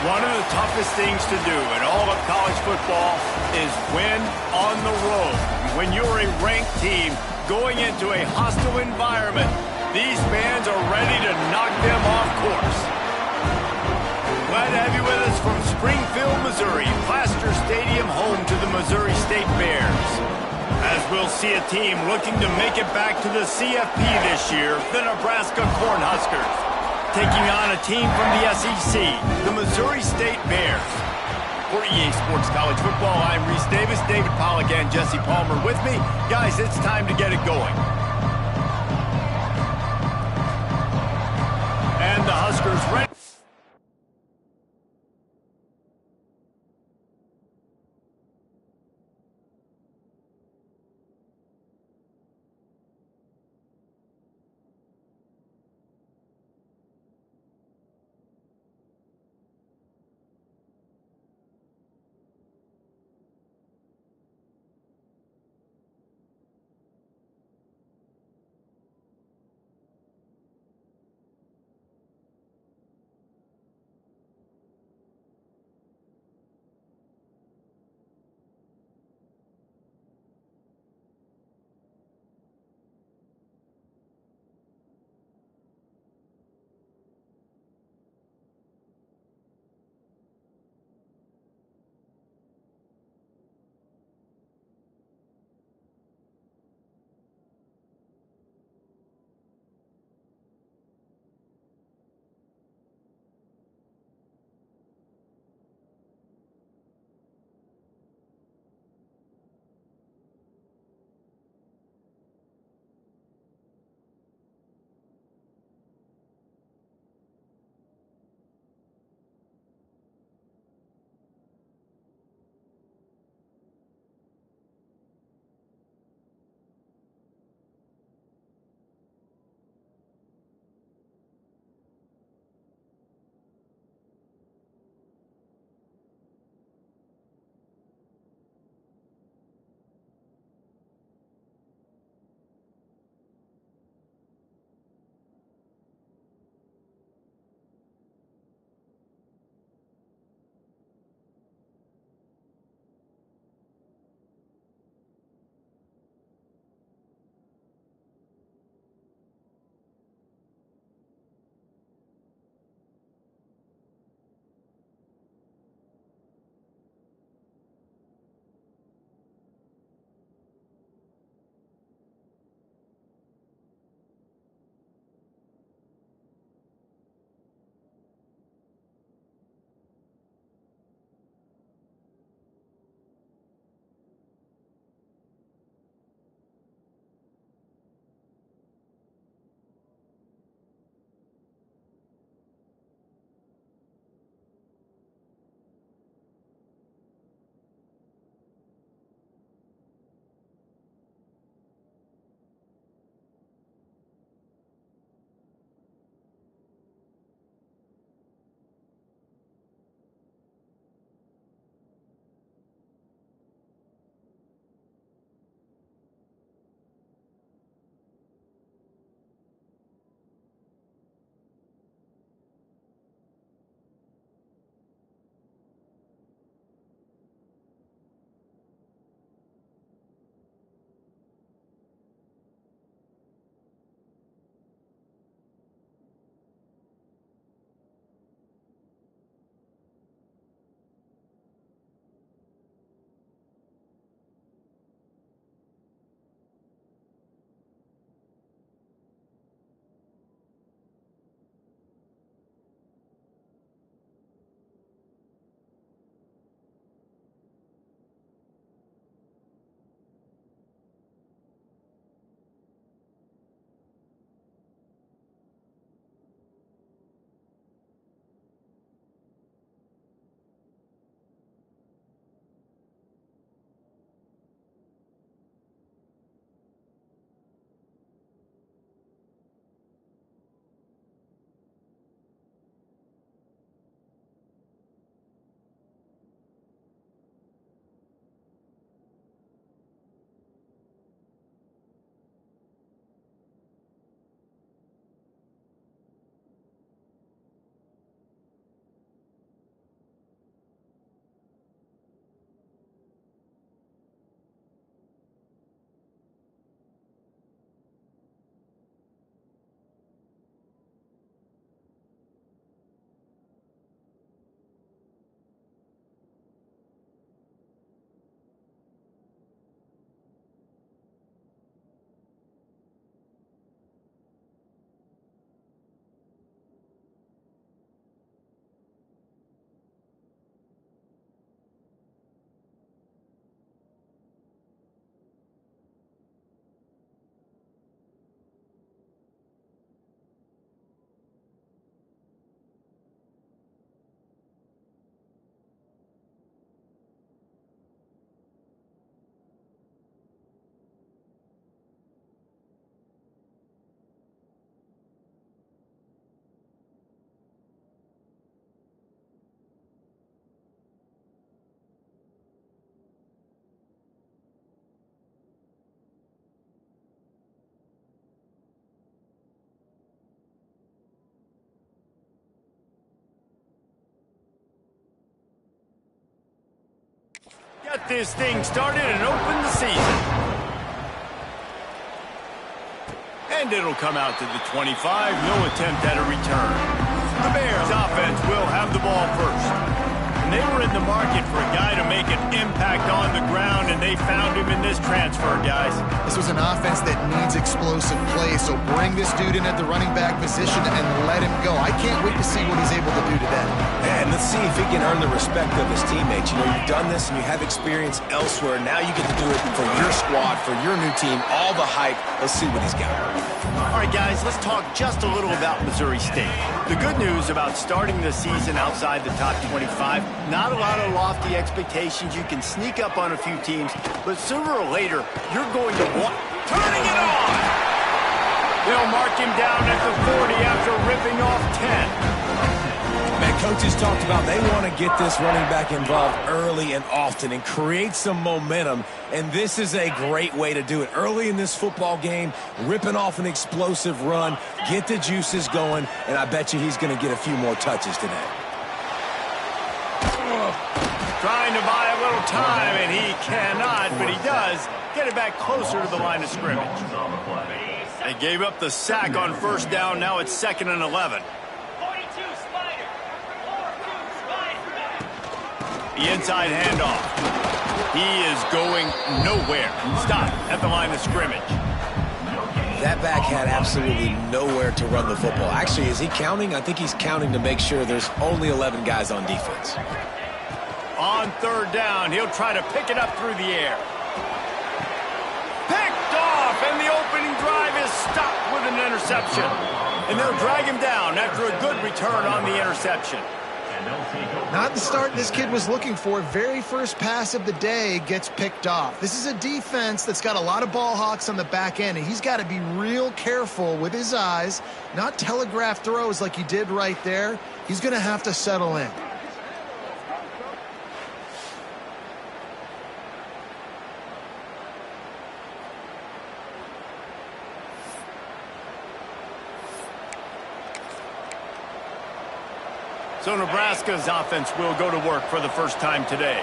One of the toughest things to do in all of college football is win on the road. When you're a ranked team going into a hostile environment, these fans are ready to knock them off course. Glad to have you with us from Springfield, Missouri, Plaster Stadium, home to the Missouri State Bears. As we'll see a team looking to make it back to the CFP this year, the Nebraska Cornhuskers, taking on a team from the SEC, the Missouri State Bears. For EA Sports College Football, I'm Reese Davis, David Pollack, and Jesse Palmer with me. Guys, it's time to get it going. And the Huskers ready. got this thing started and opened the season. And it'll come out to the 25. No attempt at a return. The Bears offense will have the ball first. And they were in the market for a guy to make an impact on the ground, and they found him in this transfer, guys. This was an offense that needs explosive plays, so bring this dude in at the running back position and let him go. I can't wait to see what he's able to do today. And let's see if he can earn the respect of his teammates. You know, you've done this and you have experience elsewhere. Now you get to do it for your squad, for your new team, all the hype. Let's see what he's got. All right, guys, let's talk just a little about Missouri State. The good news about starting the season outside the top 25, not a lot of lofty expectations. You can sneak up on a few teams, but sooner or later, you're going to want... Turning it on! They'll mark him down at the 40 after ripping off 10. Man, coaches talked about they want to get this running back involved early and often and create some momentum, and this is a great way to do it. Early in this football game, ripping off an explosive run, get the juices going, and I bet you he's going to get a few more touches today. Trying to buy a little time, and he cannot, but he does get it back closer to the line of scrimmage. They gave up the sack on first down. Now it's 2nd and 11. The inside handoff. He is going nowhere. Stop at the line of scrimmage. That back had absolutely nowhere to run the football. Actually, is he counting? I think he's counting to make sure there's only 11 guys on defense. On 3rd down, he'll try to pick it up through the air. Picked off, and the opening drive is stopped with an interception. And they'll drag him down after a good return on the interception. Not the start this kid was looking for. Very first pass of the day gets picked off. This is a defense that's got a lot of ball hawks on the back end, and he's got to be real careful with his eyes, not telegraph throws like he did right there. He's going to have to settle in. So Nebraska's offense will go to work for the first time today.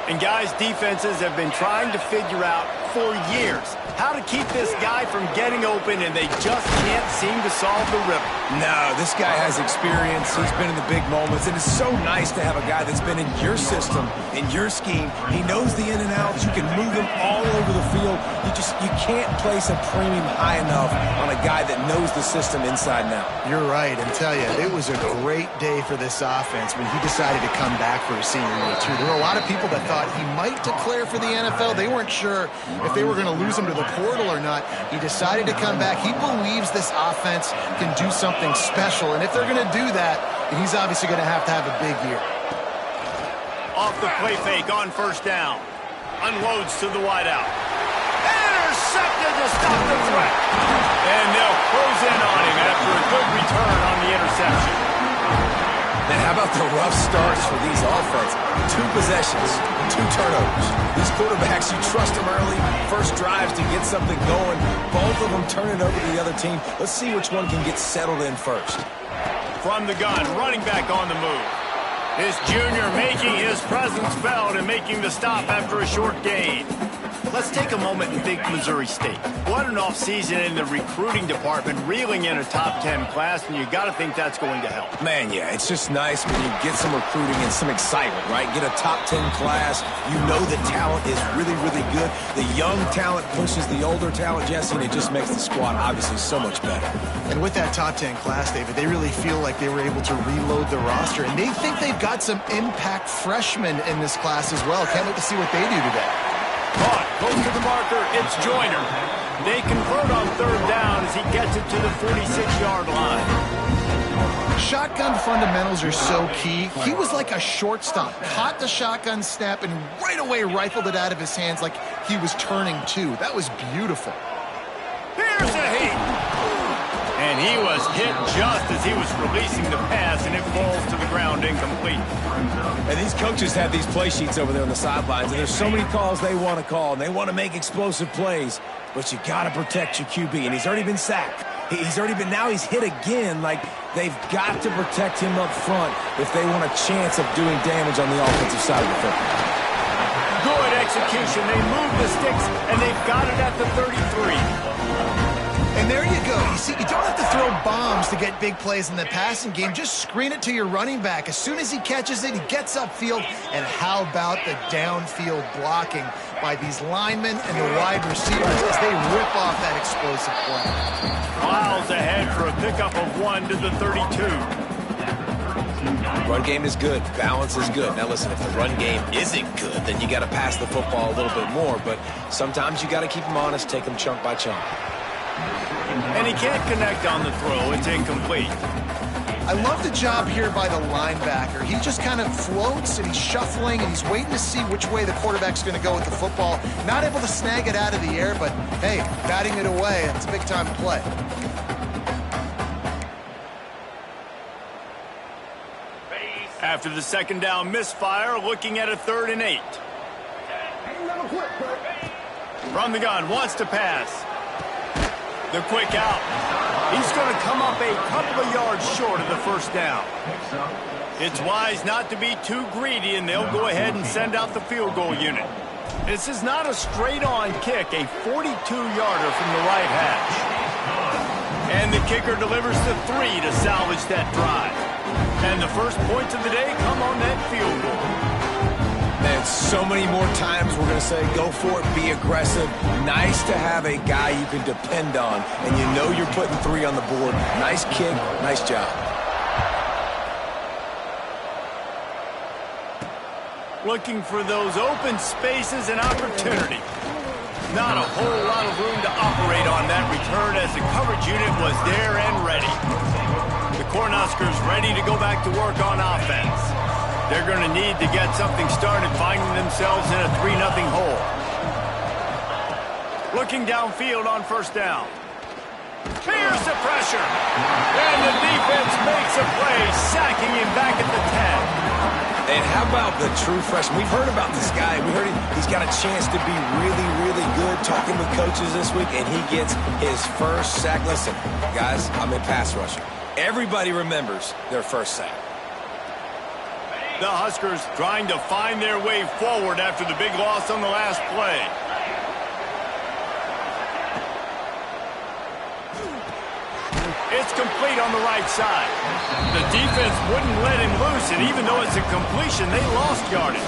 And guys, defenses have been trying to figure out for years how to keep this guy from getting open, and they just can't seem to solve the riddle. No, this guy has experience. He's been in the big moments, and it's so nice to have a guy that's been in your system, in your scheme. He knows the in and outs. You can move him all over the field. You can't place a premium high enough on a guy that knows the system inside and out. You're right, and tell you, it was a great day for this offense when he decided to come back for his senior year, too. There were a lot of people that thought he might declare for the NFL. They weren't sure if they were going to lose him to the portal or not. He decided to come back. He believes this offense can do something special, and if they're going to do that, he's obviously going to have a big year. Off the play fake on first down. Unloads to the wideout. Intercepted to stop the threat. And they'll close in on him after a good return on the interception. Man, how about the rough starts for these offense? 2 possessions, 2 turnovers. These quarterbacks, you trust them early. First drives to get something going. Both of them turn it over to the other team. Let's see which one can get settled in first. From the gun, running back on the move. This junior making his presence felt and making the stop after a short gain. Let's take a moment and think Missouri State. What an offseason in the recruiting department, reeling in a top 10 class, and you got to think that's going to help. Man, yeah, it's just nice when you get some recruiting and some excitement, right? Get a top 10 class. You know the talent is really, really good. The young talent pushes the older talent, Jesse, and it just makes the squad obviously so much better. And with that top 10 class, David, they really feel like they were able to reload the roster, and they think they've got some impact freshmen in this class as well. Can't wait to see what they do today. Caught, close to the marker, it's Joyner. They convert on 3rd down as he gets it to the 46-yard line. Shotgun fundamentals are so key. He was like a shortstop, caught the shotgun snap and right away rifled it out of his hands like he was turning 2. That was beautiful. Here's a heat. And he was hit just as he was releasing the pass, and it falls to the ground incomplete. And these coaches have these play sheets over there on the sidelines, and there's so many calls they want to call, and they want to make explosive plays, but you got to protect your QB, and he's already been sacked. Now he's hit again. Like, they've got to protect him up front if they want a chance of doing damage on the offensive side of the football. Good execution. They move the sticks, and they've got it at the 33. And there you go. You see, you don't have to throw bombs to get big plays in the passing game. Just screen it to your running back. As soon as he catches it, he gets upfield. And how about the downfield blocking by these linemen and the wide receivers as they rip off that explosive play. Miles ahead for a pickup of 1 to the 32. Run game is good. Balance is good. Now listen, if the run game isn't good, then you got to pass the football a little bit more. But sometimes you got to keep them honest, take them chunk by chunk. And he can't connect on the throw. It's incomplete. I love the job here by the linebacker. He just kind of floats, and he's shuffling, and he's waiting to see which way the quarterback's going to go with the football. Not able to snag it out of the air, but, hey, batting it away, it's a big-time play. After the second down misfire, looking at a 3rd and 8. From the gun, wants to pass. The quick out. He's going to come up a couple of yards short of the first down. It's wise not to be too greedy, and they'll go ahead and send out the field goal unit. This is not a straight-on kick, a 42-yarder from the right hash. And the kicker delivers the 3 to salvage that drive. And the first points of the day come on that field goal. And so many more times we're going to say, go for it, be aggressive. Nice to have a guy you can depend on, and you know you're putting 3 on the board. Nice kick, nice job. Looking for those open spaces and opportunity. Not a whole lot of room to operate on that return as the coverage unit was there and ready. The Cornhuskers ready to go back to work on offense. They're going to need to get something started, finding themselves in a 3-0 hole. Looking downfield on first down. Here's the pressure. And the defense makes a play, sacking him back at the 10. And how about the true freshman? We've heard about this guy. We heard he's got a chance to be really, really good, talking with coaches this week, and he gets his first sack. Listen, guys, I'm in pass rushing. Everybody remembers their first sack. The Huskers trying to find their way forward after the big loss on the last play. It's complete on the right side. The defense wouldn't let him loose, and even though it's a completion, they lost yardage.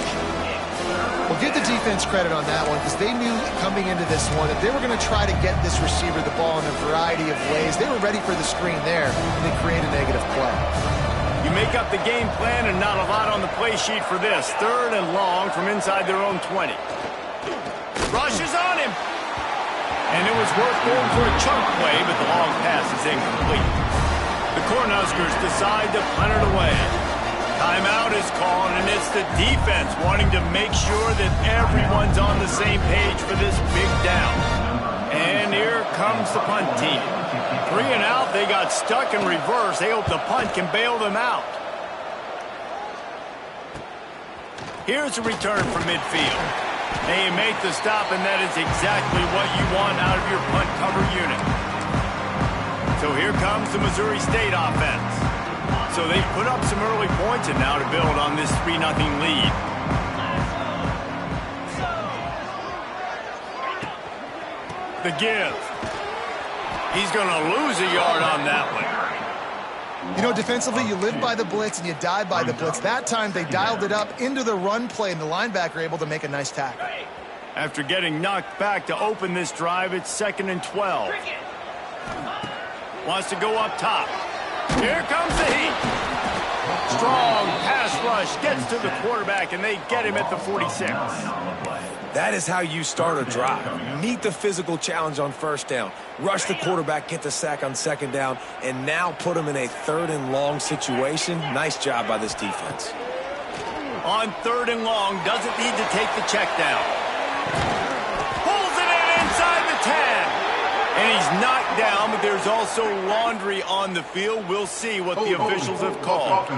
Well, give the defense credit on that one, because they knew coming into this one that they were going to try to get this receiver the ball in a variety of ways. They were ready for the screen there, and they create a negative play. You make up the game plan and not a lot on the play sheet for this. 3rd and long from inside their own 20. Rushes on him. And it was worth going for a chunk play, but the long pass is incomplete. The Cornhuskers decide to punt it away. Timeout is called, and it's the defense wanting to make sure that everyone's on the same page for this big down. And here comes the punt team. 3 and out, they got stuck in reverse. They hope the punt can bail them out. Here's a return from midfield. They make the stop, and that is exactly what you want out of your punt cover unit. So here comes the Missouri State offense. So they put up some early points, and now to build on this 3-0 lead. The give. He's going to lose a yard on that one. You know, defensively, you live by the blitz and you die by the blitz. That time, they dialed it up into the run play, and the linebacker able to make a nice tackle. After getting knocked back to open this drive, it's 2nd and 12. Wants to go up top. Here comes the heat. Strong pass rush gets to the quarterback, and they get him at the 46. That is how you start a drive. Meet the physical challenge on first down. Rush the quarterback, get the sack on second down, and now put him in a 3rd and long situation. Nice job by this defense. On 3rd and long, doesn't need to take the check down. Pulls it in inside the 10. And he's knocked down, but there's also laundry on the field. We'll see what the officials have called.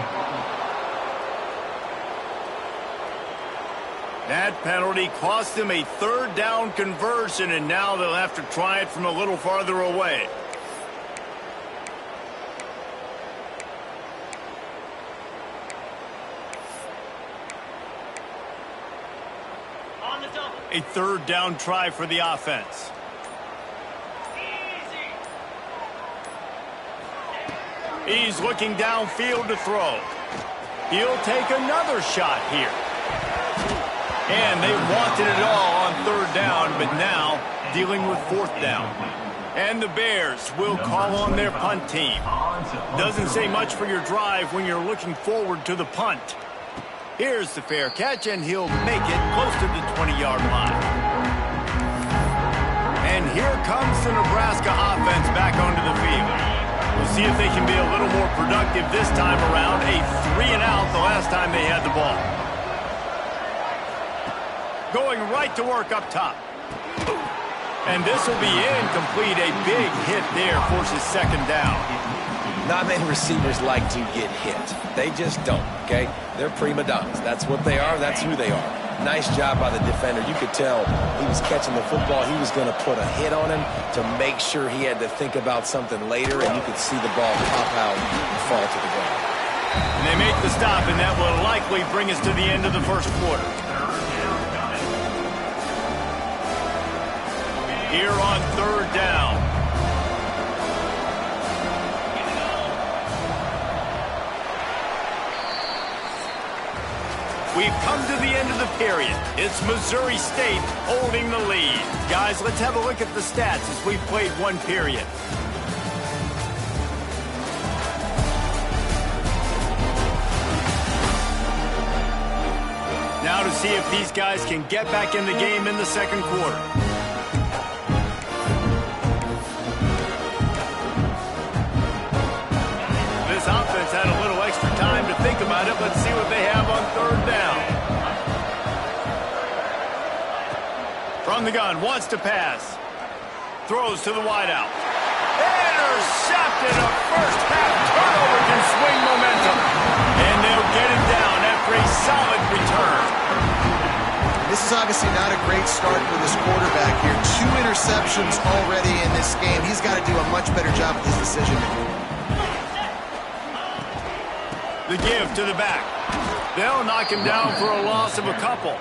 That penalty cost them a 3rd down conversion, and now they'll have to try it from a little farther away. On the double. A third down try for the offense. He's looking downfield to throw. He'll take another shot here. And they wanted it all on third down, but now dealing with fourth down. And the Bears will call on their punt team. Doesn't say much for your drive when you're looking forward to the punt. Here's the fair catch, and he'll make it close to the 20-yard line. And here comes the Nebraska offense back onto the field. We'll see if they can be a little more productive this time around. A 3-and-out the last time they had the ball. Going right to work up top. And this will be incomplete. A big hit there forces second down. Not many receivers like to get hit. They just don't, okay? They're prima donnas. That's what they are. That's who they are. Nice job by the defender. You could tell he was catching the football. He was going to put a hit on him to make sure he had to think about something later, and you could see the ball pop out and fall to the ground. And they make the stop, and that will likely bring us to the end of the first quarter. Here on third down. We've come to the end of the period. It's Missouri State holding the lead. Guys, let's have a look at the stats as we've played one period. Now to see if these guys can get back in the game in the second quarter. This offense had a little extra time to think about it. Let's see what they have on third down. From the gun, wants to pass. Throws to the wideout. Intercepted. A first half turnover can swing momentum. And they'll get it down after a solid return. This is obviously not a great start for this quarterback here. 2 interceptions already in this game. He's got to do a much better job with his decision making. The give to the back. They'll knock him down for a loss of a couple.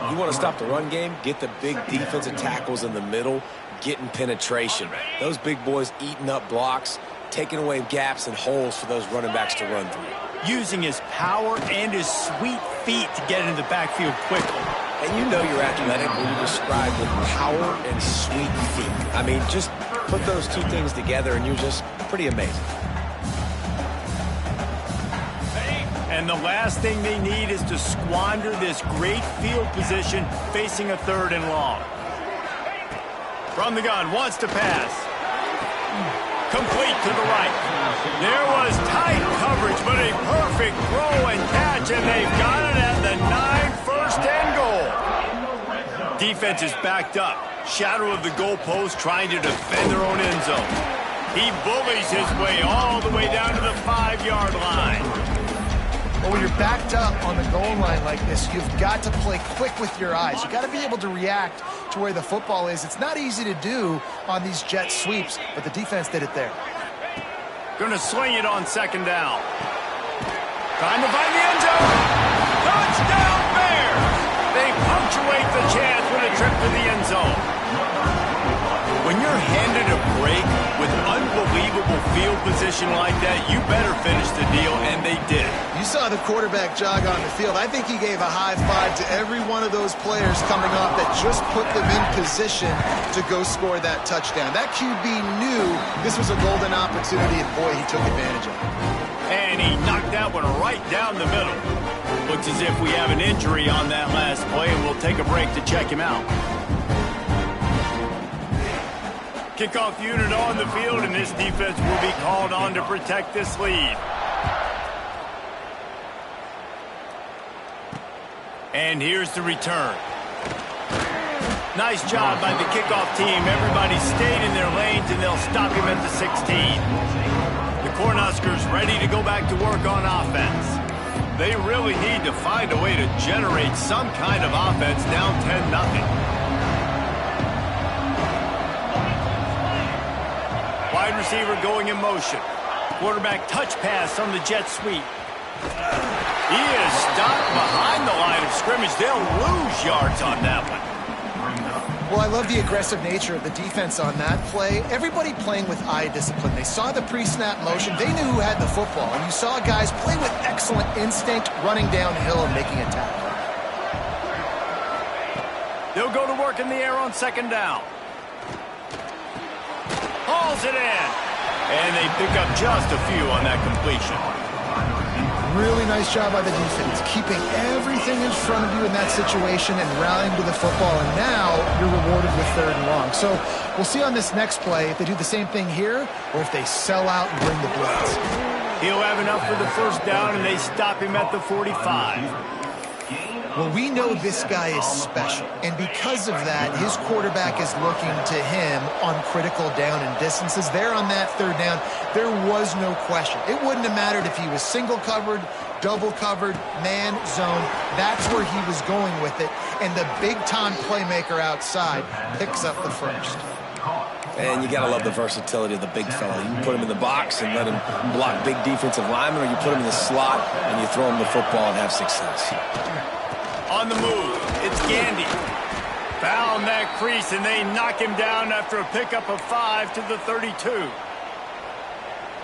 You want to stop the run game? Get the big defensive tackles in the middle, getting penetration. Those big boys eating up blocks, taking away gaps and holes for those running backs to run through. Using his power and his sweet feet to get into the backfield quickly. And you know you're athletic when you describe with power and sweet feet. I mean, just put those two things together and you're just pretty amazing. And the last thing they need is to squander this great field position facing a third and long. From the gun, wants to pass. Complete to the right. There was tight coverage, but a perfect throw and catch, and they've got it at the 9, first and goal. Defense is backed up. Shadow of the goalpost trying to defend their own end zone. He bullies his way all the way down to the 5-yard line. But when you're backed up on the goal line like this, you've got to play quick with your eyes. You've got to be able to react to where the football is. It's not easy to do on these jet sweeps, but the defense did it there. Going to sling it on second down. Trying to find the end zone. Touchdown Bears! They punctuate the chance with a trip to the end zone. When you're handed a break with unbelievable field position like that, you better finish the deal, and they did. You saw the quarterback jog on the field. I think he gave a high five to every one of those players coming off that just put them in position to go score that touchdown. That QB knew this was a golden opportunity, and boy, he took advantage of it. And he knocked that one right down the middle. Looks as if we have an injury on that last play, and we'll take a break to check him out. Kickoff unit on the field, and this defense will be called on to protect this lead. And here's the return. Nice job by the kickoff team. Everybody stayed in their lanes, and they'll stop him at the 16. The Cornhuskers ready to go back to work on offense. They really need to find a way to generate some kind of offense down 10-0. Wide receiver going in motion. Quarterback touch pass on the jet sweep. He is stopped behind the line of scrimmage. They'll lose yards on that one. Well, I love the aggressive nature of the defense on that play. Everybody playing with eye discipline. They saw the pre-snap motion. They knew who had the football. And you saw guys play with excellent instinct, running downhill and making a tackle. They'll go to work in the air on second down. Hauls it in. And they pick up just a few on that completion. Really nice job by the defense, keeping everything in front of you in that situation and rallying to the football. And now you're rewarded with third and long. So we'll see on this next play if they do the same thing here or if they sell out and bring the blitz. He'll have enough for the first down, and they stop him at the 45. Well, we know this guy is special, and because of that, his quarterback is looking to him on critical down and distances. There on that third down, there was no question. It wouldn't have mattered if he was single covered, double covered, man, zone. That's where he was going with it, and the big-time playmaker outside picks up the first. And you got to love the versatility of the big fella. You can put him in the box and let him block big defensive linemen, or you put him in the slot and you throw him the football and have success. On the move, it's Gandy. Found that crease, and they knock him down after a pickup of 5 to the 32.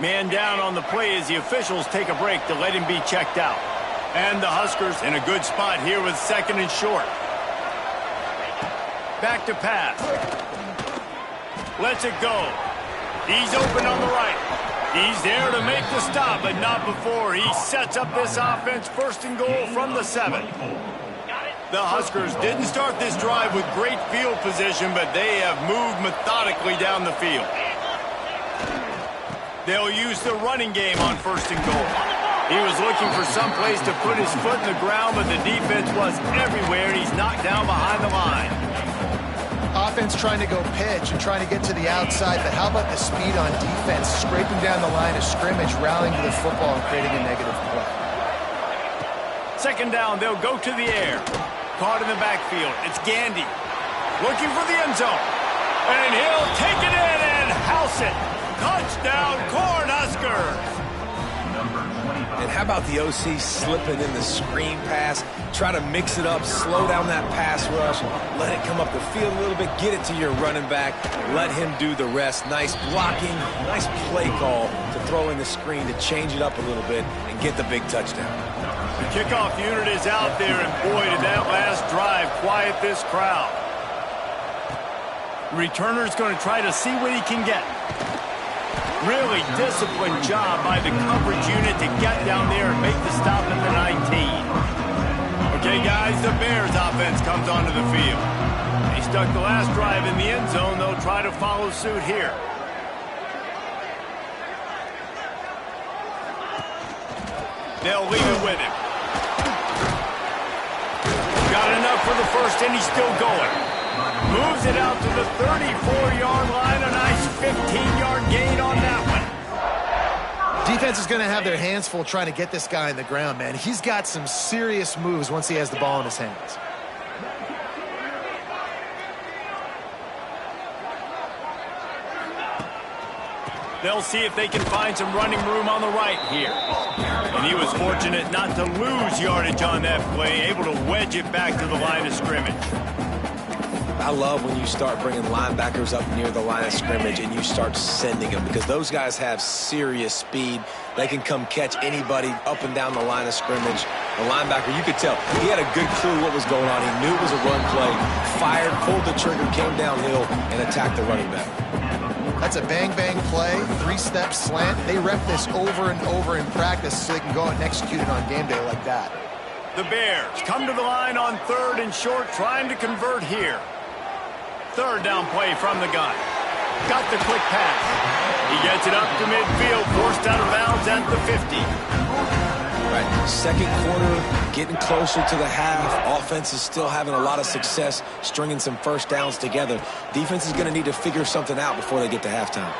Man down on the play as the officials take a break to let him be checked out. And the Huskers in a good spot here with second and short. Back to pass. Lets it go. He's open on the right. He's there to make the stop, but not before he sets up this offense. First and goal from the 7. The Huskers didn't start this drive with great field position, but they have moved methodically down the field. They'll use the running game on first and goal. He was looking for some place to put his foot in the ground, but the defense was everywhere, and he's knocked down behind the line. Offense trying to go pitch and trying to get to the outside, but how about the speed on defense, scraping down the line of scrimmage, rallying to the football and creating a negative play. Second down, they'll go to the air. Caught in the backfield. It's Gandy looking for the end zone. And he'll take it in and house it. Touchdown, Cornhuskers. And how about the OC slipping in the screen pass, try to mix it up, slow down that pass rush, let it come up the field a little bit, get it to your running back, let him do the rest. Nice blocking, nice play call to throw in the screen to change it up a little bit and get the big touchdown. The kickoff unit is out there, and boy, did that last drive quiet this crowd. Returner's going to try to see what he can get. Really disciplined job by the coverage unit to get down there and make the stop at the 19. Okay, guys, the Bears offense comes onto the field. They stuck the last drive in the end zone. They'll try to follow suit here. They'll leave it with him. Got enough for the first, and he's still going. Moves it out to the 34-yard line. A nice 15-yard gain on that one. Defense is going to have their hands full trying to get this guy in the ground, man. He's got some serious moves once he has the ball in his hands. They'll see if they can find some running room on the right here. And he was fortunate not to lose yardage on that play, able to wedge it back to the line of scrimmage. I love when you start bringing linebackers up near the line of scrimmage and you start sending them, because those guys have serious speed. They can come catch anybody up and down the line of scrimmage. The linebacker, you could tell, he had a good clue what was going on. He knew it was a run play, fired, pulled the trigger, came downhill, and attacked the running back. That's a bang-bang play, three-step slant. They rep this over and over in practice so they can go out and execute it on game day like that. The Bears come to the line on third and short, trying to convert here. Third down play from the gun. Got the quick pass. He gets it up to midfield, forced out of bounds at the 50. Right, second quarter, getting closer to the half. Offense is still having a lot of success stringing some first downs together. Defense is going to need to figure something out before they get to halftime.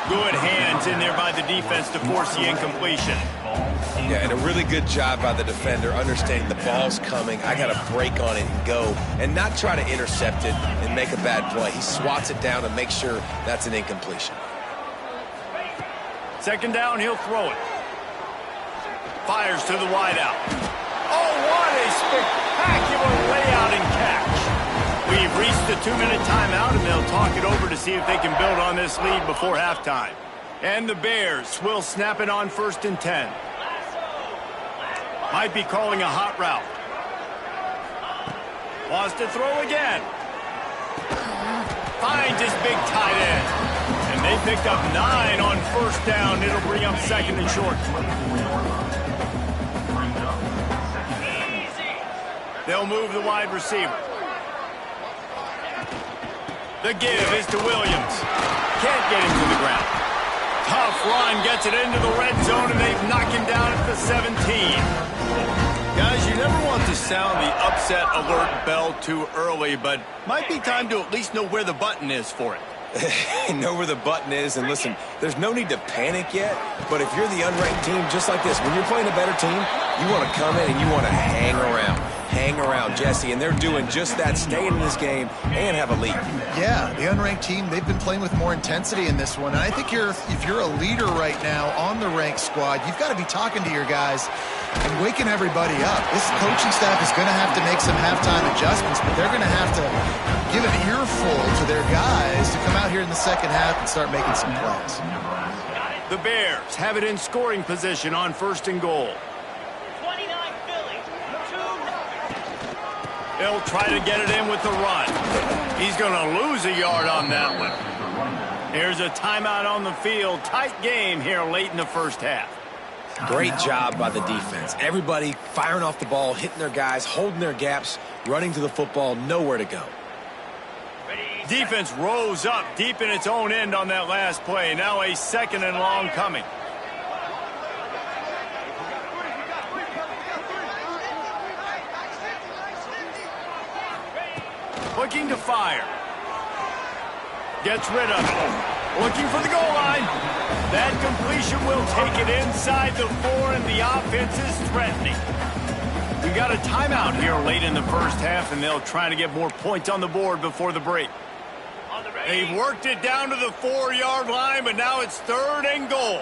Good hands in there by the defense to force the incompletion. Yeah, and a really good job by the defender, understanding the ball's coming. I got to break on it and go, and not try to intercept it and make a bad play. He swats it down and makes sure that's an incompletion. Second down, he'll throw it. Fires to the wideout. Oh, what a spectacular layout and catch. We've reached the 2-minute timeout, and they'll talk it over to see if they can build on this lead before halftime. And the Bears will snap it on 1st and 10. Might be calling a hot route. Wants to throw again. Finds his big tight end. And they picked up 9 on 1st down. It'll bring up 2nd and short. They'll move the wide receiver. The give is to Williams. Can't get him to the ground. Tough run, gets it into the red zone, and they've knocked him down at the 17. Guys, you never want to sound the upset alert bell too early, but might be time to at least know where the button is for it. Know where the button is, and listen, there's no need to panic yet, but if you're the unranked team, just like this, when you're playing a better team, you want to come in and you want to hang around. Hang around, Jesse, and they're doing just that, staying in this game and have a lead. Yeah, the unranked team, they've been playing with more intensity in this one, and I think if you're a leader right now on the ranked squad, you've got to be talking to your guys and waking everybody up. This coaching staff is going to have to make some halftime adjustments, but they're going to have to give an earful to their guys to come out here in the second half and start making some plays. The Bears have it in scoring position on 1st and goal. They'll try to get it in with the run. He's going to lose a yard on that one. Here's a timeout on the field. Tight game here late in the first half. Great job by the defense. Everybody firing off the ball, hitting their guys, holding their gaps, running to the football, nowhere to go. Defense rose up deep in its own end on that last play. Now a 2nd and long coming. Looking to fire. Gets rid of it. Looking for the goal line. That completion will take it inside the 4, and the offense is threatening. We got a timeout here late in the first half, and they'll try to get more points on the board before the break. They've worked it down to the 4-yard line, but now it's 3rd and goal.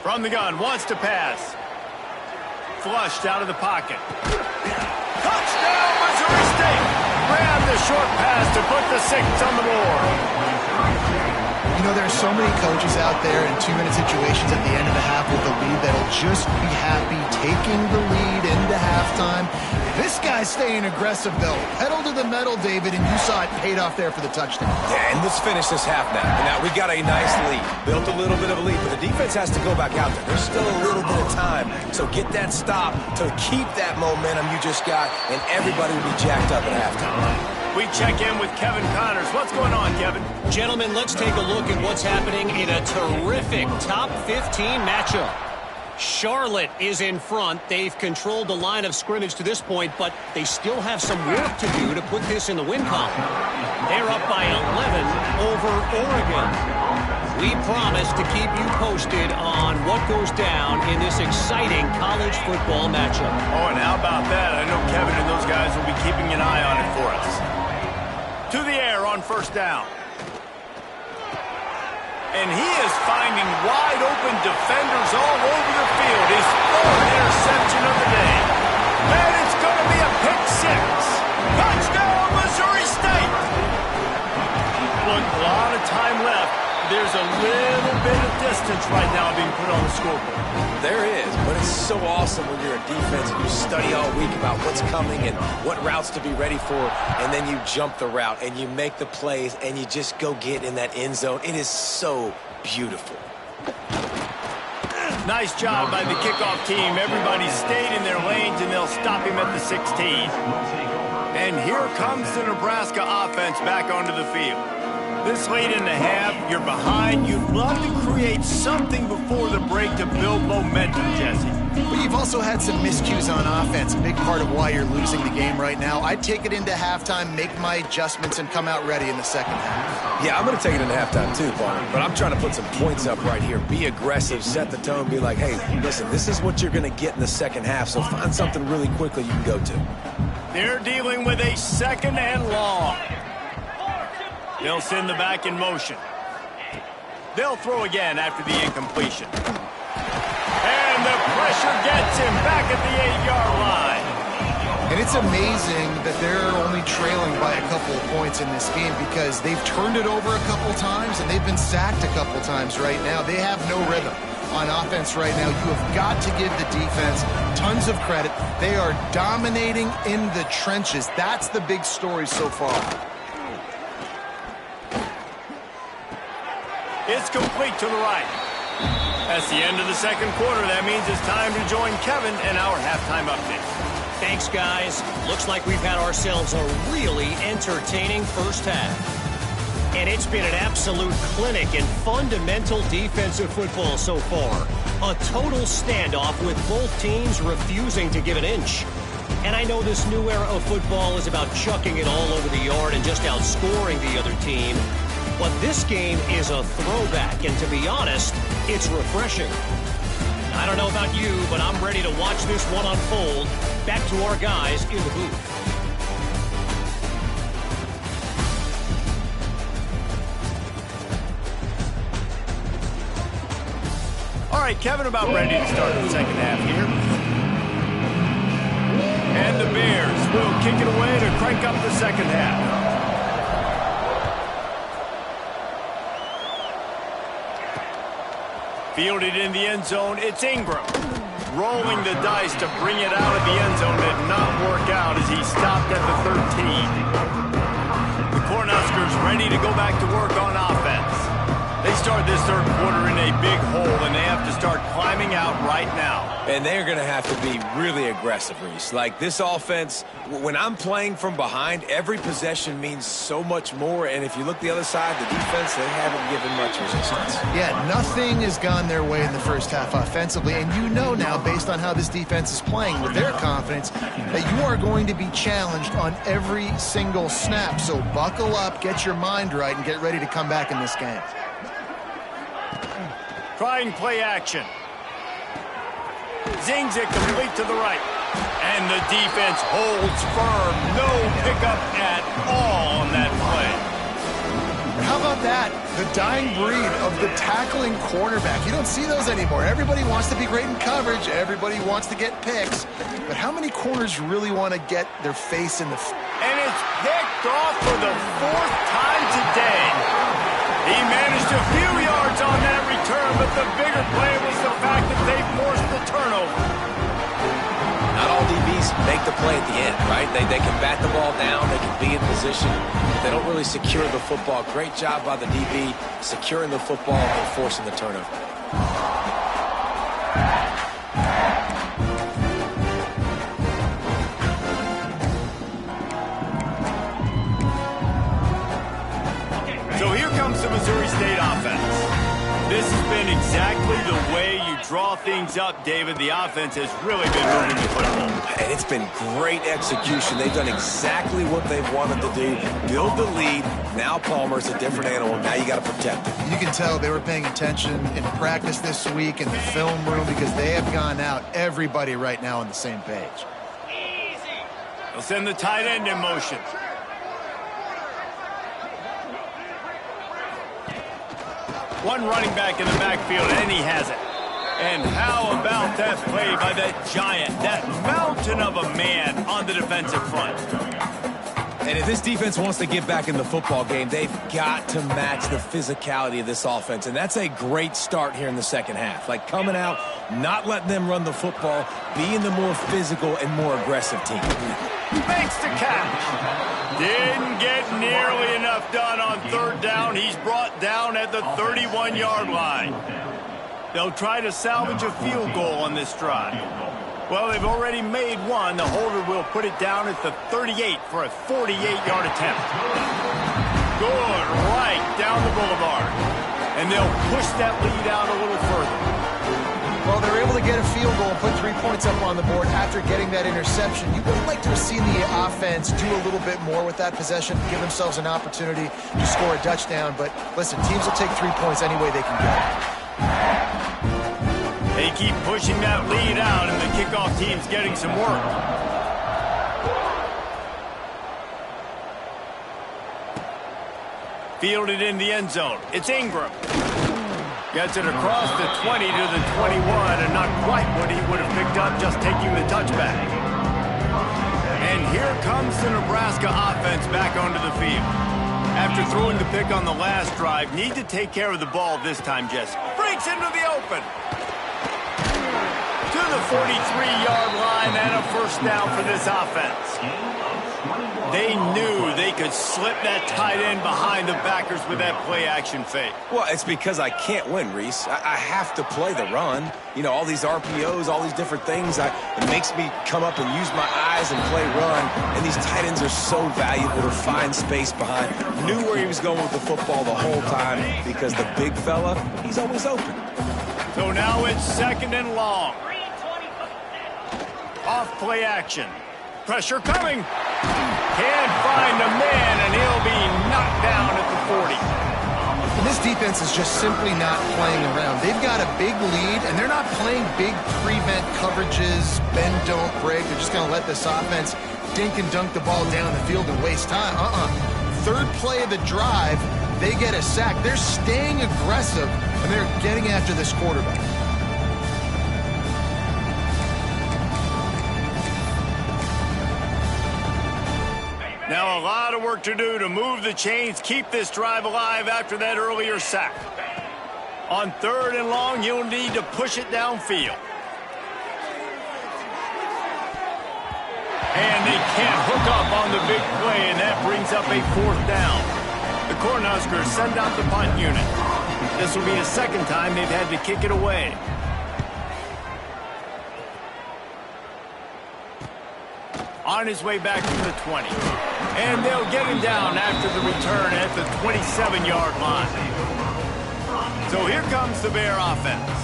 From the gun, wants to pass. Flushed out of the pocket. Touchdown, Missouri State! Grab the short pass to put the 6 on the board. You know, there are so many coaches out there in 2-minute situations at the end of the half with the lead that'll just be happy taking the lead into halftime. This guy's staying aggressive, though. Pedal to the metal, David, and you saw it paid off there for the touchdown. Yeah, and let's finish this half now. Now, we got a nice lead. Built a little bit of a lead, but the defense has to go back out there. There's still a little bit of time. So get that stop to keep that momentum you just got, and everybody will be jacked up at halftime. We check in with Kevin Connors. What's going on, Kevin? Gentlemen, let's take a look at what's happening in a terrific top 15 matchup. Charlotte is in front. They've controlled the line of scrimmage to this point, but they still have some work to do to put this in the win column. They're up by 11 over Oregon. We promise to keep you posted on what goes down in this exciting college football matchup. Oh, and how about that? I know Kevin and those guys will be keeping an eye on it for us. To the air on 1st down. And he is finding wide open defenders all over the field. His 3rd interception of the day. And it's going to be a pick 6. Touchdown, Missouri State! Look, a lot of time left. There's a little bit of distance right now being put on the scoreboard. There is, but it's so awesome when you're a defense and you study all week about what's coming and what routes to be ready for, and then you jump the route and you make the plays and you just go get in that end zone. It is so beautiful. Nice job by the kickoff team. Everybody stayed in their lanes, and they'll stop him at the 16. And here comes the Nebraska offense back onto the field. This late in the half, you're behind. You'd love to create something before the break to build momentum, Jesse. But you've also had some miscues on offense, a big part of why you're losing the game right now. I'd take it into halftime, make my adjustments, and come out ready in the second half. Yeah, I'm going to take it into halftime too, Barney, but I'm trying to put some points up right here. Be aggressive, set the tone, be like, hey, listen, this is what you're going to get in the second half, so find something really quickly you can go to. They're dealing with a 2nd and long. They'll send the back in motion. They'll throw again after the incompletion. And the pressure gets him back at the 8-yard line. And it's amazing that they're only trailing by a couple of points in this game because they've turned it over a couple times and they've been sacked a couple times right now. They have no rhythm on offense right now. You have got to give the defense tons of credit. They are dominating in the trenches. That's the big story so far. It's complete to the right. That's the end of the 2nd quarter. That means it's time to join Kevin in our halftime update. Thanks, guys. Looks like we've had ourselves a really entertaining first half. And it's been an absolute clinic in fundamental defensive football so far. A total standoff with both teams refusing to give an inch. And I know this new era of football is about chucking it all over the yard and just outscoring the other team. But this game is a throwback, and to be honest, it's refreshing. I don't know about you, but I'm ready to watch this one unfold. Back to our guys in the booth. All right, Kevin, about ready to start the 2nd half here. And the Bears will kick it away to crank up the 2nd half. Fielded in the end zone, it's Ingram. Rolling the dice to bring it out of the end zone did not work out as he stopped at the 13. The Cornhuskers ready to go back to work on offense. They start this 3rd quarter in a big hole, and they have to start climbing out right now. And they're going to have to be really aggressive, Reese. Like this offense, when I'm playing from behind, every possession means so much more. And if you look the other side, the defense, they haven't given much resistance. Yeah, nothing has gone their way in the first half offensively. And you know now, based on how this defense is playing with their confidence, that you are going to be challenged on every single snap. So buckle up, get your mind right, and get ready to come back in this game. Trying play action. Zings it complete to the right. And the defense holds firm. No pickup at all on that play. How about that? The dying breed of the tackling cornerback. You don't see those anymore. Everybody wants to be great in coverage. Everybody wants to get picks. But how many corners really want to get their face in the... And it's picked off for the 4th time today. He managed a few yards on that return, but the bigger play was the fact that they forced the turnover. Not all DBs make the play at the end, right? They can bat the ball down, they can be in position. They don't really secure the football. Great job by the DB securing the football and forcing the turnover. So here comes the Missouri State offense. This has been exactly the way you draw things up, David. The offense has really been moving the football. And it's been great execution. They've done exactly what they've wanted to do. Build the lead. Now Palmer's a different animal. Now you got to protect him. You can tell they were paying attention in practice this week in the film room because they have gone out, everybody right now on the same page. They'll send the tight end in motion. One running back in the backfield, and he has it. And how about that play by that giant, that mountain of a man on the defensive front? And if this defense wants to get back in the football game, they've got to match the physicality of this offense. And that's a great start here in the 2nd half. Like coming out, not letting them run the football, being the more physical and more aggressive team. Makes the catch. Didn't get nearly enough done on 3rd down. He's brought down at the 31-yard line. They'll try to salvage a field goal on this drive. Well, they've already made one. The holder will put it down at the 38 for a 48-yard attempt. Good, right down the boulevard. And they'll push that lead out a little further. Well, they're able to get a field goal and put 3 points up on the board after getting that interception. You would like to have seen the offense do a little bit more with that possession, give themselves an opportunity to score a touchdown. But listen, teams will take 3 points any way they can get it. They keep pushing that lead out, and the kickoff team's getting some work. Fielded in the end zone. It's Ingram. Gets it across the 20 to the 21, and not quite what he would have picked up just taking the touchback. And here comes the Nebraska offense back onto the field. After throwing the pick on the last drive, need to take care of the ball this time, Jesse. Breaks into the open. To the 43-yard line and a first down for this offense. They knew they could slip that tight end behind the backers with that play-action fake. Well, it's because I can't win, Reese. I have to play the run. You know, all these RPOs, all these different things. It makes me come up and use my eyes and play run. And these tight ends are so valuable to find space behind. Knew where he was going with the football the whole time because the big fella, he's always open. So now it's second and long. Off play action. Pressure coming. Can't find a man, and he'll be knocked down at the 40. And this defense is just simply not playing around. They've got a big lead, and they're not playing big prevent coverages, bend, don't break. They're just going to let this offense dink and dunk the ball down the field and waste time. Third play of the drive, they get a sack. They're staying aggressive, and they're getting after this quarterback. Now a lot of work to do to move the chains, keep this drive alive after that earlier sack. On third and long, you'll need to push it downfield. And they can't hook up on the big play, and that brings up a fourth down. The Cornhuskers send out the punt unit. This will be the second time they've had to kick it away. On his way back to the 20. And they'll get him down after the return at the 27-yard line. So here comes the Bear offense.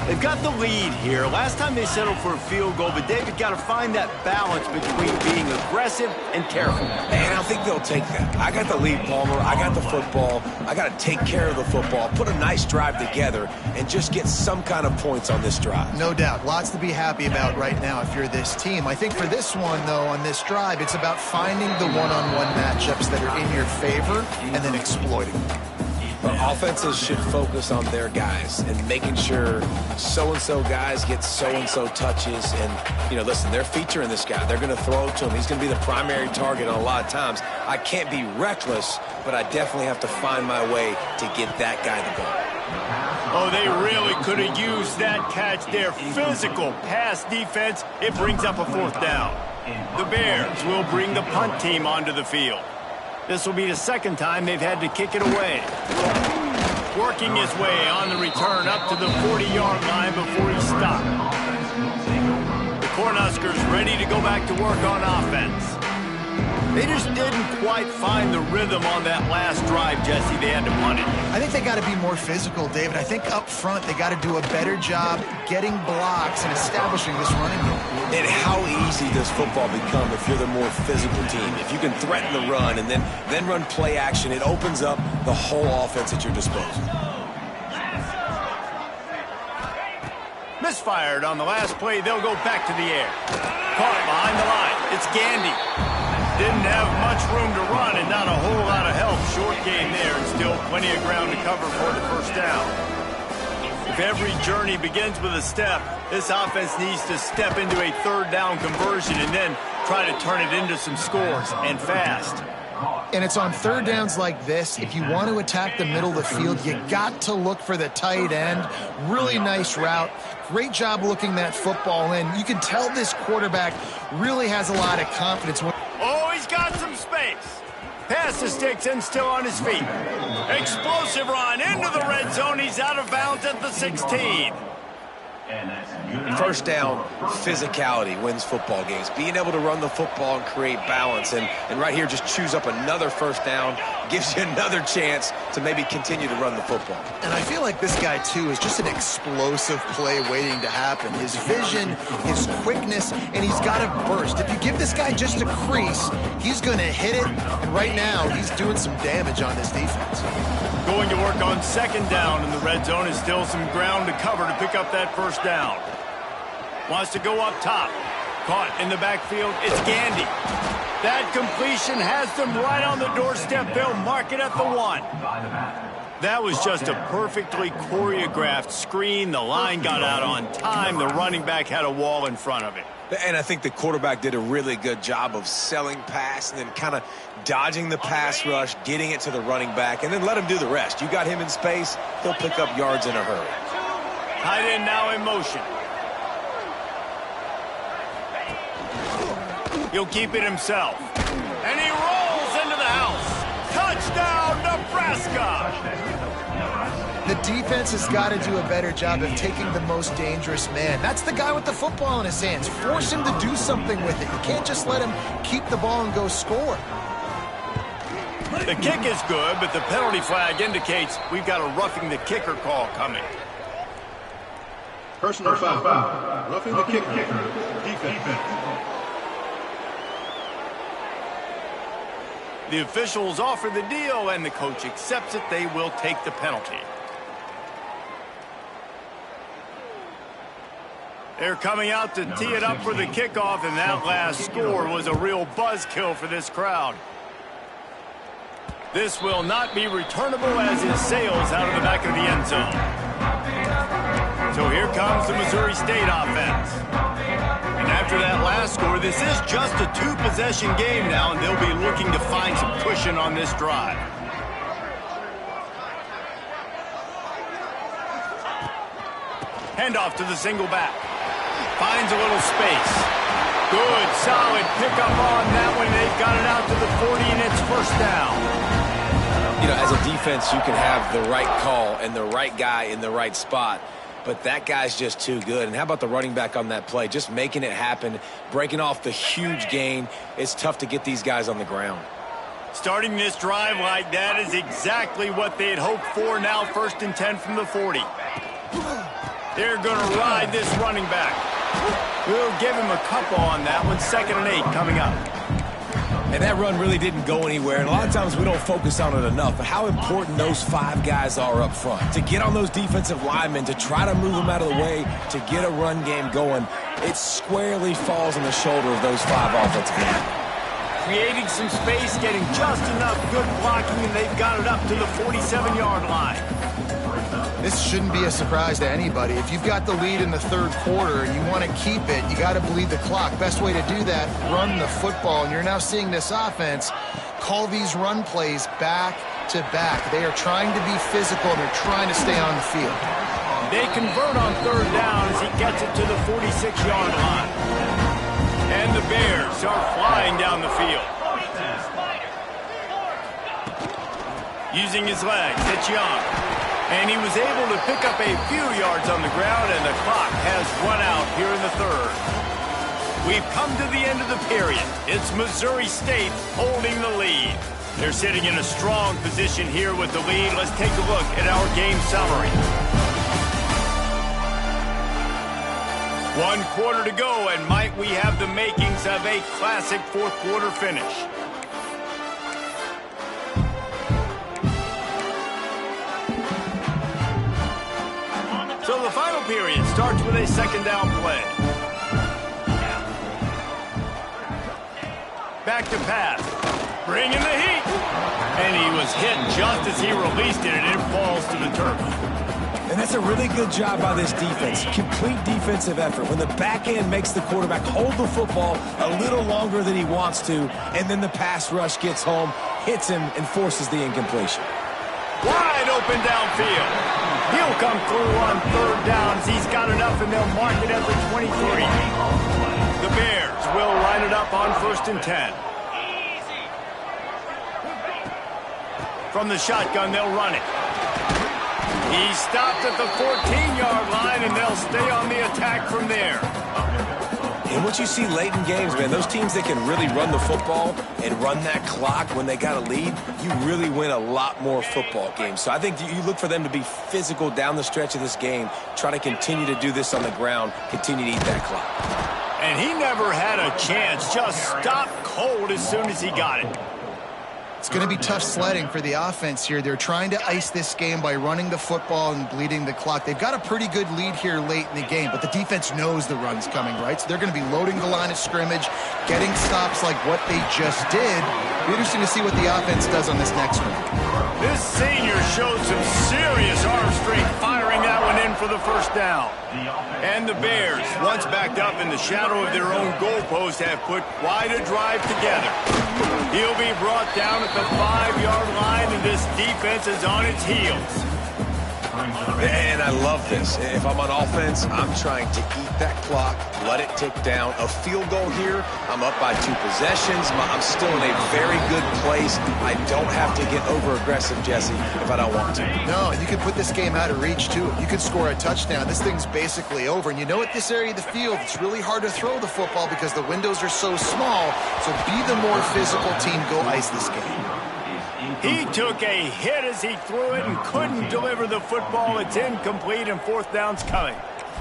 They've got the lead here. Last time they settled for a field goal, but David got to find that balance between being aggressive and careful. And I think they'll take that. I got the lead, Palmer. I got the football. I got to take care of the football, put a nice drive together, and just get some kind of points on this drive. No doubt. Lots to be happy about right now if you're this team. I think for this one, though, on this drive, it's about finding the one-on-one matchups that are in your favor and then exploiting them. But offenses should focus on their guys and making sure so-and-so guys get so-and-so touches. And, you know, listen, they're featuring this guy. They're going to throw it to him. He's going to be the primary target on a lot of times. I can't be reckless, but I definitely have to find my way to get that guy the ball. Oh, they really could have used that catch there. Physical pass defense. It brings up a fourth down. The Bears will bring the punt team onto the field. This will be the second time they've had to kick it away. Working his way on the return up to the 40-yard line before he stopped. The Cornhuskers ready to go back to work on offense. They just didn't quite find the rhythm on that last drive, Jesse. They had to punt it. I think they got to be more physical, David. I think up front they got to do a better job getting blocks and establishing this running game. And how easy does football become if you're the more physical team? If you can threaten the run and then run play action, it opens up the whole offense at your disposal. Misfired on the last play. They'll go back to the air. Caught behind the line. It's Gandy. Didn't have much room to run and not a whole lot of help. Short gain there and still plenty of ground to cover for the first down. If every journey begins with a step, this offense needs to step into a third down conversion and then try to turn it into some scores, and fast. And it's on third downs like this. If you want to attack the middle of the field, you got to look for the tight end. Really nice route. Great job looking that football in. You can tell this quarterback really has a lot of confidence. Oh, he's got some space. Pass to Dixon, still on his feet. Explosive run into the red zone. He's out of bounds at the 16. First down, physicality wins football games. Being able to run the football and create balance. And right here, just choose up another first down. Gives you another chance to maybe continue to run the football. And I feel like this guy, too, is just an explosive play waiting to happen. His vision, his quickness, and he's got a burst. If you give this guy just a crease, he's going to hit it. And right now, he's doing some damage on this defense. Going to work on second down in the red zone is still some ground to cover to pick up that first down. Wants to go up top. Caught in the backfield. It's Gandy. That completion has them right on the doorstep. They'll mark it at the 1. That was just a perfectly choreographed screen. The line got out on time. The running back had a wall in front of it. And I think the quarterback did a really good job of selling pass and then kind of dodging the pass rush, getting it to the running back, and then let him do the rest. You got him in space, he'll pick up yards in a hurry. Tight end now in motion. He'll keep it himself. And he rolls into the house. Touchdown, Nebraska! The defense has got to do a better job of taking the most dangerous man. That's the guy with the football in his hands. Force him to do something with it. You can't just let him keep the ball and go score. The kick is good, but the penalty flag indicates we've got a roughing the kicker call coming. Personal foul. Roughing the kicker. Defense. The officials offer the deal, and the coach accepts it. They will take the penalty. They're coming out to tee it up for the kickoff, and that last score was a real buzzkill for this crowd. This will not be returnable as it sails out of the back of the end zone. So here comes the Missouri State offense. And after that last score, this is just a 2-possession game now, and they'll be looking to find some cushion on this drive. Handoff to the single back. Finds a little space. Good, solid pickup on that one. They've got it out to the 40, and it's first down. You know, as a defense, you can have the right call and the right guy in the right spot, but that guy's just too good. And how about the running back on that play? Just making it happen, breaking off the huge gain. It's tough to get these guys on the ground. Starting this drive like that is exactly what they had hoped for. Now 1st and 10 from the 40. They're going to ride this running back. We'll give him a couple on that one. 2nd and 8 coming up. And that run really didn't go anywhere. And a lot of times we don't focus on it enough. But how important those 5 guys are up front. To get on those defensive linemen, to try to move them out of the way, to get a run game going, it squarely falls on the shoulder of those 5 offensive linemen. Creating some space, getting just enough good blocking, and they've got it up to the 47-yard line. This shouldn't be a surprise to anybody. If you've got the lead in the 3rd quarter and you want to keep it, you got to bleed the clock. Best way to do that, run the football. And you're now seeing this offense call these run plays back to back. They are trying to be physical. They're trying to stay on the field. They convert on 3rd down as he gets it to the 46-yard line. And the Bears are flying down the field. Using his legs, it's Young. And he was able to pick up a few yards on the ground, and the clock has run out here in the 3rd. We've come to the end of the period. It's Missouri State holding the lead. They're sitting in a strong position here with the lead. Let's take a look at our game summary. 1 quarter to go, and might we have the makings of a classic 4th quarter finish. So the final period starts with a 2nd down play. Back to pass. Bringing the heat. And he was hit just as he released it, and it falls to the turf. And that's a really good job by this defense. Complete defensive effort. When the back end makes the quarterback hold the football a little longer than he wants to, and then the pass rush gets home, hits him, and forces the incompletion. Wide open downfield. He'll come through on 3rd down as he's got enough, and they'll mark it at the 23. The Bears will line it up on 1st and 10. From the shotgun, they'll run it. He stopped at the 14-yard line, and they'll stay on the attack from there. And what you see late in games, man, those teams that can really run the football and run that clock when they got a lead, you really win a lot more football games. So I think you look for them to be physical down the stretch of this game, try to continue to do this on the ground, continue to eat that clock. And he never had a chance, just stopped cold as soon as he got it. It's going to be tough sledding for the offense here. They're trying to ice this game by running the football and bleeding the clock. They've got a pretty good lead here late in the game, but the defense knows the run's coming, right? So they're going to be loading the line of scrimmage, getting stops like what they just did. It'll be interesting to see what the offense does on this next one. This senior showed some serious arm strength, firing that one in for the first down. And the Bears, once backed up in the shadow of their own goalpost, have put quite a drive together. He'll be brought down at the 5-yard line, and this defense is on its heels. And I love this. If I'm on offense, I'm trying to eat that clock, let it tick down. A field goal here, I'm up by 2 possessions. I'm still in a very good place. I don't have to get over-aggressive, Jesse, if I don't want to. No, you can put this game out of reach, too. You could score a touchdown. This thing's basically over. And you know, at this area of the field, it's really hard to throw the football because the windows are so small. So be the more physical team. Go ice this game. He took a hit as he threw it and couldn't deliver the football. It's incomplete, and 4th down's coming.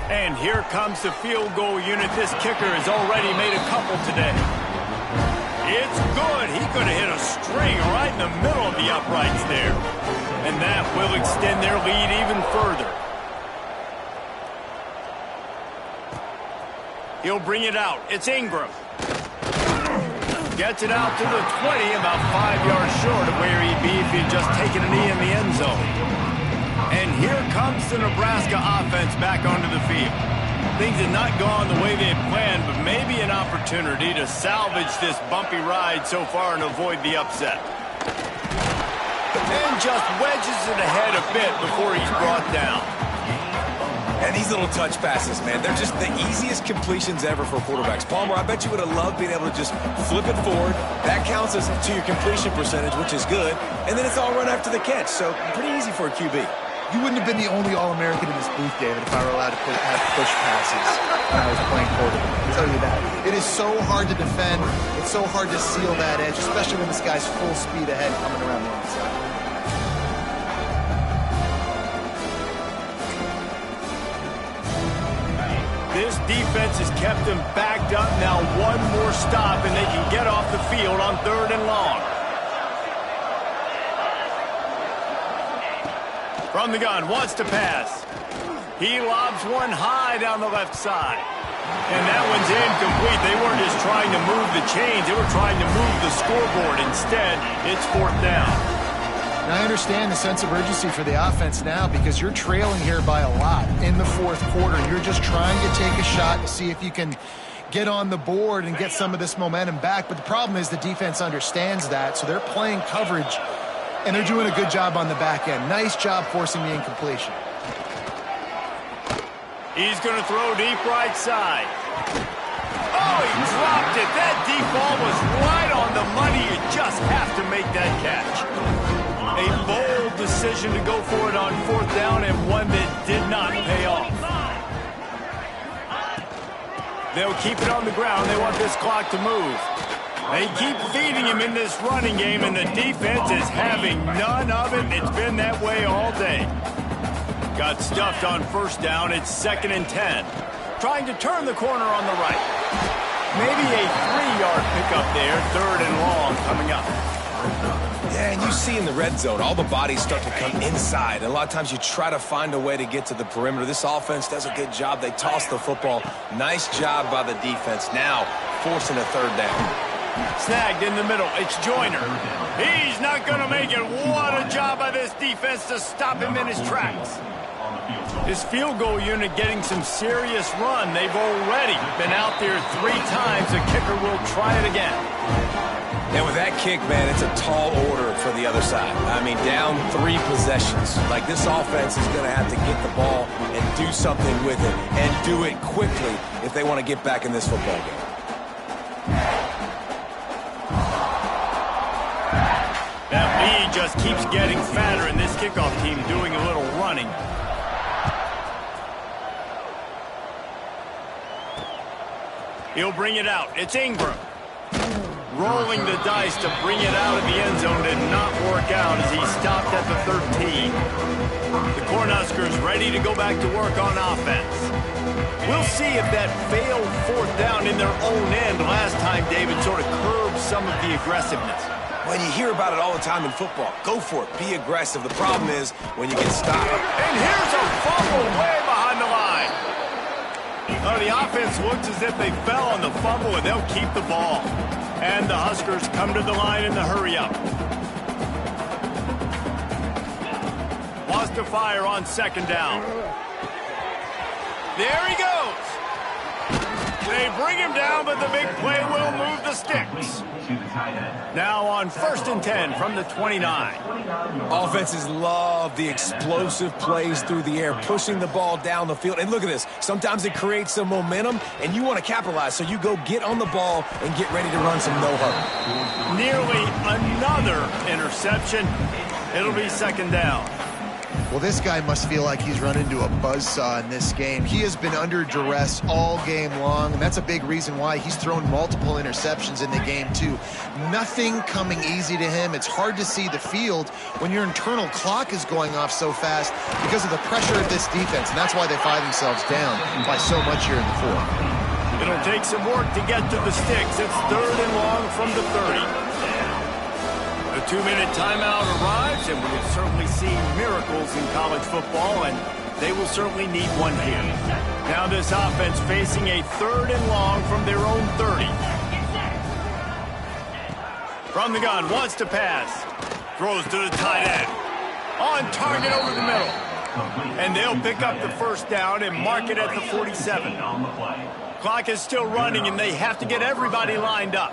And here comes the field goal unit. This kicker has already made a couple today. It's good. He could have hit a string right in the middle of the uprights there. And that will extend their lead even further. He'll bring it out. It's Ingram. Gets it out to the 20, about 5 yards short of where he'd be if he'd just taken a knee in the end zone. And here comes the Nebraska offense back onto the field. Things have not gone the way they had planned, but maybe an opportunity to salvage this bumpy ride so far and avoid the upset. And just wedges it ahead a bit before he's brought down. And these little touch passes, man, they're just the easiest completions ever for quarterbacks. Palmer, I bet you would have loved being able to just flip it forward. That counts as to your completion percentage, which is good. And then it's all run after the catch, so pretty easy for a QB. You wouldn't have been the only All-American in this booth, David, if I were allowed to have push passes when I was playing quarterback. I'll tell you that. It is so hard to defend. It's so hard to seal that edge, especially when this guy's full speed ahead coming around the inside. This defense has kept them backed up. Now one more stop, and they can get off the field on 3rd and long. From the gun, wants to pass. He lobs one high down the left side. And that one's incomplete. They weren't just trying to move the chains. They were trying to move the scoreboard. Instead, it's 4th down. And I understand the sense of urgency for the offense now because you're trailing here by a lot in the 4th quarter. You're just trying to take a shot to see if you can get on the board and get some of this momentum back. But the problem is the defense understands that, so they're playing coverage, and they're doing a good job on the back end. Nice job forcing the incompletion. He's going to throw deep right side. Oh, he dropped it. That deep ball was right on the money. You just have to make that catch. A bold decision to go for it on 4th down, and one that did not pay off. They'll keep it on the ground. They want this clock to move. They keep feeding him in this running game, and the defense is having none of it. It's been that way all day. Got stuffed on 1st down. It's 2nd and 10. Trying to turn the corner on the right. Maybe a 3-yard pickup there. 3rd and long coming up. Yeah, and you see in the red zone, all the bodies start to come inside. And a lot of times you try to find a way to get to the perimeter. This offense does a good job. They toss the football. Nice job by the defense. Now forcing a 3rd down. Snagged in the middle. It's Joyner. He's not going to make it. What a job by this defense to stop him in his tracks. This field goal unit getting some serious run. They've already been out there 3 times. The kicker will try it again. And with that kick, man, it's a tall order for the other side. I mean, down 3 possessions. Like, this offense is going to have to get the ball and do something with it, and do it quickly if they want to get back in this football game. That lead just keeps getting fatter, and this kickoff team doing a little running. He'll bring it out. It's Ingram. Rolling the dice to bring it out of the end zone did not work out as he stopped at the 13. The Cornhuskers ready to go back to work on offense. We'll see if that failed 4th down in their own end last time, David, sort of curbed some of the aggressiveness. Well, you hear about it all the time in football. Go for it. Be aggressive. The problem is when you get stopped. And here's a fumble way behind the line. Oh, the offense looks as if they fell on the fumble, and they'll keep the ball. And the Huskers come to the line in the hurry-up. Wants to fire on second down. There he goes. They bring him down, but the big play will move the sticks. Now on 1st and 10 from the 29. Offenses love the explosive plays through the air, pushing the ball down the field. And look at this. Sometimes it creates some momentum, and you want to capitalize. So you go get on the ball and get ready to run some no-huddle. Nearly another interception. It'll be second down. Well, this guy must feel like he's run into a buzzsaw in this game. He has been under duress all game long, and that's a big reason why he's thrown multiple interceptions in the game, too. Nothing coming easy to him. It's hard to see the field when your internal clock is going off so fast because of the pressure of this defense, and that's why they find themselves down by so much here in the fourth. It'll take some work to get to the sticks. It's 3rd and long from the 30. A 2-minute timeout arrives, and we have certainly seen miracles in college football, and they will certainly need one here. Now this offense facing a 3rd and long from their own 30. From the gun, wants to pass. Throws to the tight end. On target over the middle. And they'll pick up the first down and mark it at the 47. Clock is still running, and they have to get everybody lined up.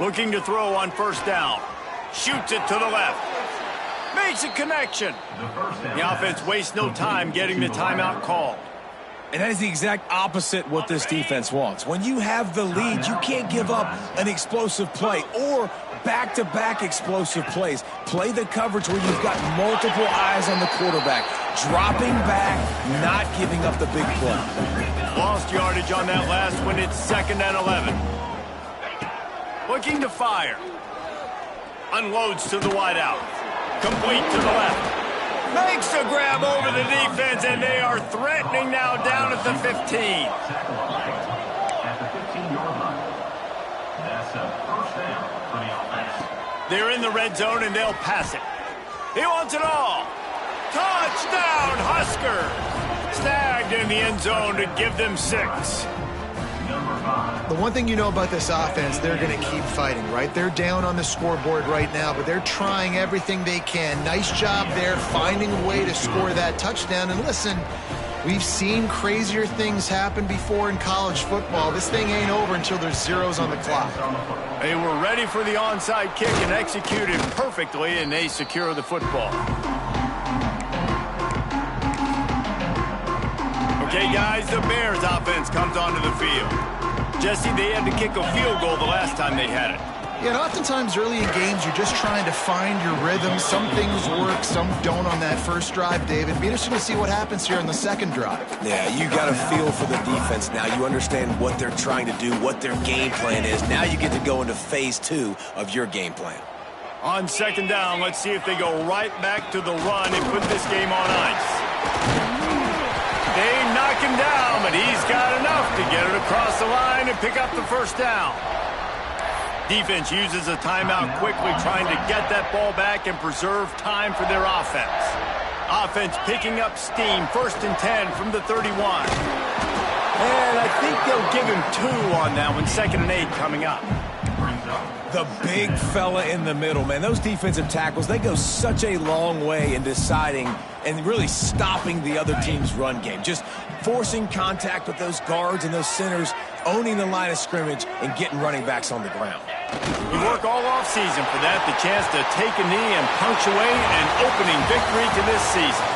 Looking to throw on 1st down. Shoots it to the left. Makes a connection. The offense wastes no time getting the timeout called. And that is the exact opposite what this defense wants. When you have the lead, you can't give up an explosive play or back-to-back explosive plays. Play the coverage where you've got multiple eyes on the quarterback. Dropping back, not giving up the big play. Lost yardage on that last one. It's 2nd and 11. Looking to fire. Unloads to the wideout. Complete to the left. Makes a grab over the defense, and they are threatening now down at the 15. They're in the red zone, and they'll pass it. He wants it all. Touchdown, Huskers. Snagged in the end zone to give them 6. The one thing you know about this offense, they're going to keep fighting, right? They're down on the scoreboard right now, but they're trying everything they can. Nice job there, finding a way to score that touchdown. And listen, we've seen crazier things happen before in college football. This thing ain't over until there's zeros on the clock. They were ready for the onside kick and executed perfectly, and they secure the football. Okay, guys, the Bears offense comes onto the field. Jesse, they had to kick a field goal the last time they had it. Yeah, and oftentimes early in games, you're just trying to find your rhythm. Some things work, some don't on that first drive, David. Be interesting to see what happens here on the second drive. Yeah, you got a feel for the defense now. You understand what they're trying to do, what their game plan is. Now you get to go into phase 2 of your game plan. On 2nd down, let's see if they go right back to the run and put this game on ice. They knock him down, but he's got enough to get it across the line and pick up the first down. Defense uses a timeout quickly, trying to get that ball back and preserve time for their offense. Offense picking up steam, 1st and 10 from the 31. And I think they'll give him 2 on that one, 2nd and 8 coming up. The big fella in the middle, man. Those defensive tackles, they go such a long way in deciding and really stopping the other team's run game. Just forcing contact with those guards and those centers, owning the line of scrimmage, and getting running backs on the ground. We work all offseason for that, the chance to take a knee and punctuate an opening victory to this season.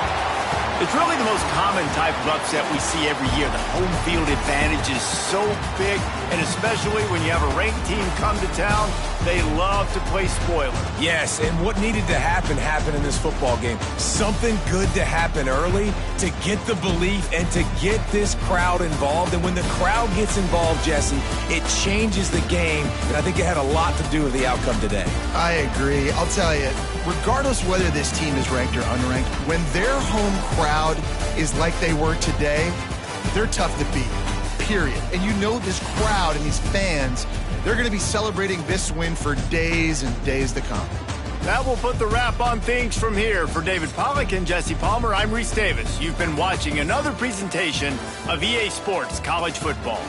It's really the most common type of upset we see every year. The home field advantage is so big, and especially when you have a ranked team come to town, they love to play spoiler. Yes, and what needed to happen happened in this football game. Something good to happen early to get the belief and to get this crowd involved. And when the crowd gets involved, Jesse, it changes the game, and I think it had a lot to do with the outcome today. I agree. I'll tell you, regardless whether this team is ranked or unranked, when their home crowd is like they were today, they're tough to beat, period. And you know this crowd and these fans They're going to be celebrating this win for days and days to come. That will put the wrap on things from here. For David Pollack and Jesse Palmer, I'm Reese Davis. You've been watching another presentation of EA Sports College Football.